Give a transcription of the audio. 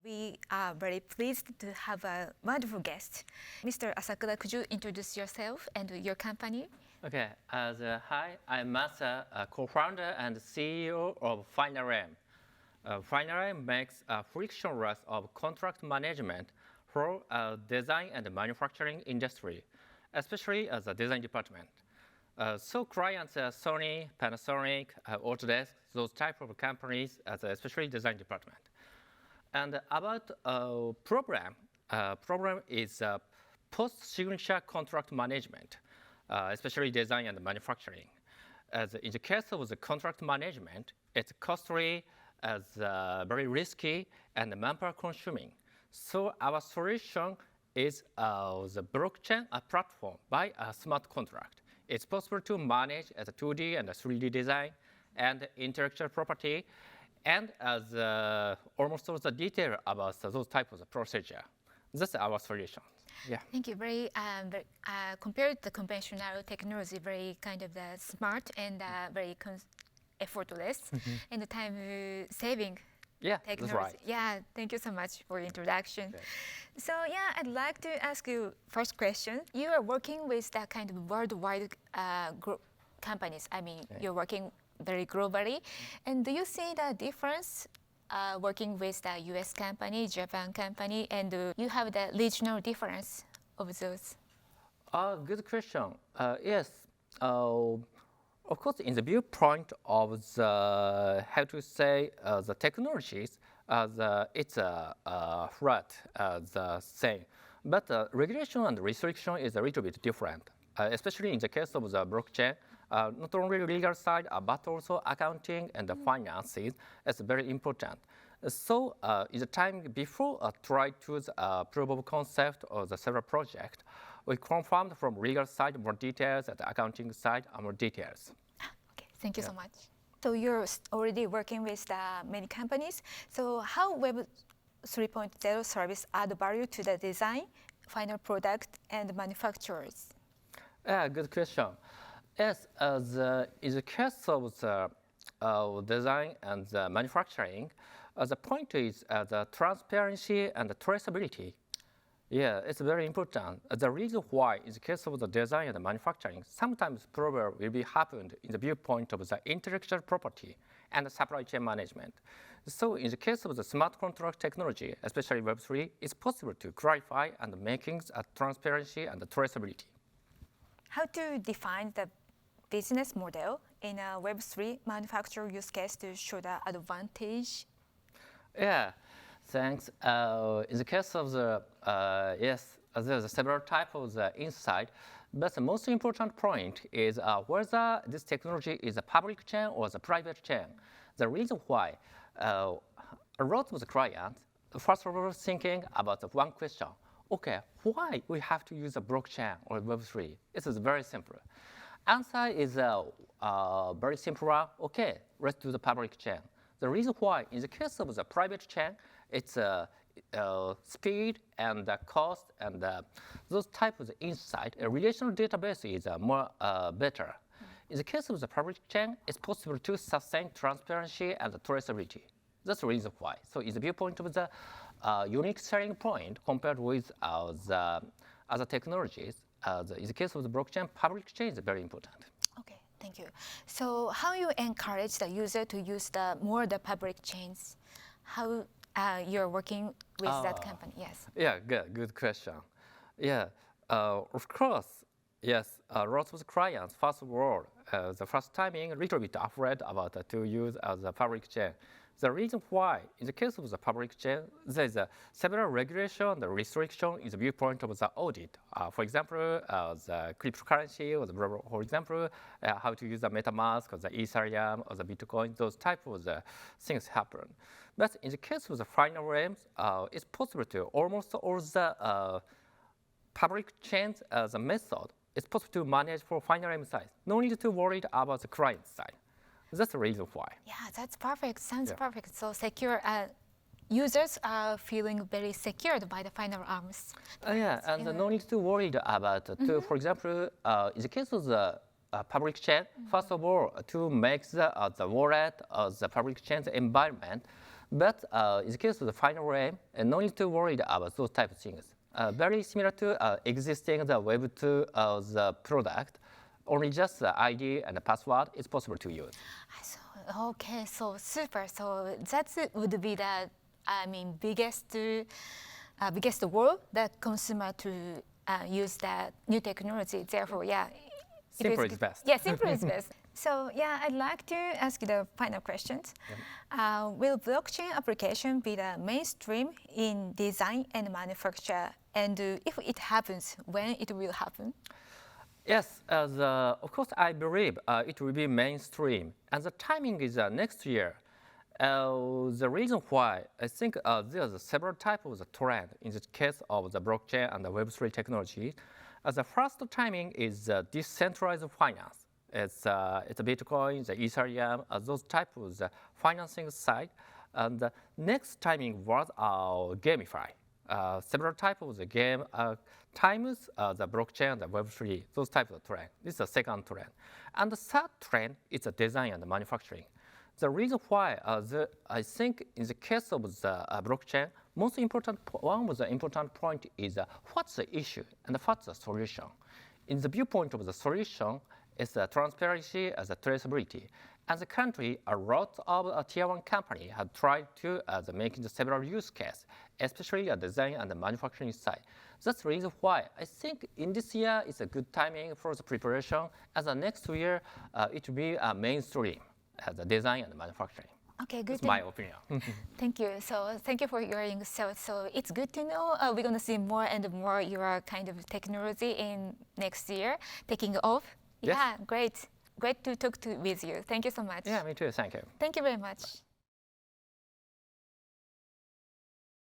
We are very pleased to have a wonderful guest. Mr. Asakura, could you introduce yourself and your company? Okay, hi, I'm Masa, co-founder and CEO of Finalm. Finalm makes frictionless of contract management for design and manufacturing industry, especially as a design department. So clients Sony, Panasonic, Autodesk, those type of companies, especially design department. And about problem is post-signature contract management, especially design and manufacturing. As in the case of the contract management, it's costly, as very risky, and manpower consuming. So our solution is the blockchain platform by a smart contract. It's possible to manage as a 2D and a 3D design and intellectual property, and as almost all the detail about those types of procedure. That's our solution. Yeah. Thank you. Compared to the conventional technology, very kind of the smart and very effortless and the time saving technology. That's right. Yeah, thank you so much for the introduction. Okay. So yeah, I'd like to ask you first question. You are working with that kind of worldwide companies. I mean, you're working very globally. And do you see the difference working with the US company, Japan company, and you have the regional difference of those? Good question. Yes. Of course, in the viewpoint of the, how to say, the technologies, it's a threat, the same. But regulation and restriction is a little bit different, especially in the case of the blockchain. Not only legal side, but also accounting and the finances is very important. So in the time before try to the proof of concept or the several project, we confirmed from legal side more details, at the accounting side more details. Okay, thank you so much. So you're already working with many companies. So how Web 3.0 service add value to the design, final product, and manufacturers? Good question. Yes, in the case of the design and the manufacturing, the point is the transparency and the traceability. Yeah, it's very important. The reason why, in the case of the design and the manufacturing, sometimes problem will be happened in the viewpoint of the intellectual property and the supply chain management. So in the case of the smart contract technology, especially Web3, it's possible to clarify and making a transparency and the traceability. How to define the business model in a Web3 manufacturer use case to show the advantage? Yeah, thanks. In the case of the, yes, there's several types of the insight, but the most important point is whether this technology is a public chain or the private chain. The reason why, a lot of the clients, first of all, thinking about the one question. Okay, why we have to use a blockchain or Web3? It is very simple. Answer is very simple. Okay, let's do the public chain. The reason why, in the case of the private chain, it's speed and cost and those types of insight. A relational database is more better. In the case of the public chain, it's possible to sustain transparency and traceability. That's the reason why. So in the viewpoint of the unique selling point compared with the other technologies, in the case of the blockchain, public chain is very important. Okay, thank you. So how you encourage the user to use more the public chains? How you're working with that company? Yes. Yeah, good question. Yeah, of course, yes, lots of clients, first of all, the first timing, a little bit afraid about to use the public chain. The reason why, in the case of the public chain, there is several regulation and restriction in the viewpoint of the audit. For example, the cryptocurrency, or for example, how to use the MetaMask or the Ethereum or the Bitcoin, those type of things happen. But in the case of the Finalm, it's possible to almost all the public chains as a method. It's possible to manage for Finalm side. No need to worry about the client side. That's the reason why. Yeah, that's perfect. Sounds perfect. So secure. Users are feeling very secured by the Finalms. Yeah, and no need to worry about. For example, in the case of the public chain, first of all, to make the wallet or the public chain environment, But in the case of the final aim, no need to worry about those type of things. Very similar to existing the Web 2 the product, only just the ID and the password is possible to use. So, okay, so super. So that would be the, biggest role that consumer to use that new technology. Therefore, yeah. Simple is best. Yeah, simple is best. So yeah, I'd like to ask you the final questions. Will blockchain application be the mainstream in design and manufacture? And if it happens, when it will happen? Yes, of course, I believe it will be mainstream, and the timing is next year. The reason why I think there's several types of the trend in the case of the blockchain and the Web3 technology. The first timing is decentralized finance. It's a Bitcoin, the Ethereum, those types of the financing side. And the next timing was gamify. Several types of the game times the blockchain and the Web3, those types of trend. This is the second trend. And the third trend is the design and the manufacturing. The reason why I think in the case of the blockchain, one of the important point is what's the issue and what's the solution. In the viewpoint of the solution, is the transparency as the traceability. As a country, a lot of tier 1 companies have tried to making the several use cases, especially the design and the manufacturing side. That's the reason why I think in this year it's a good timing for the preparation. As the next year, it will be mainstream as the design and the manufacturing. Okay, good. That's my opinion. Thank you. So thank you for your insight. So it's good to know we're going to see more and more your kind of technology in next year taking off. Yes. Yeah, great. Great to talk with you. Thank you so much. Yeah, me too. Thank you. Thank you very much.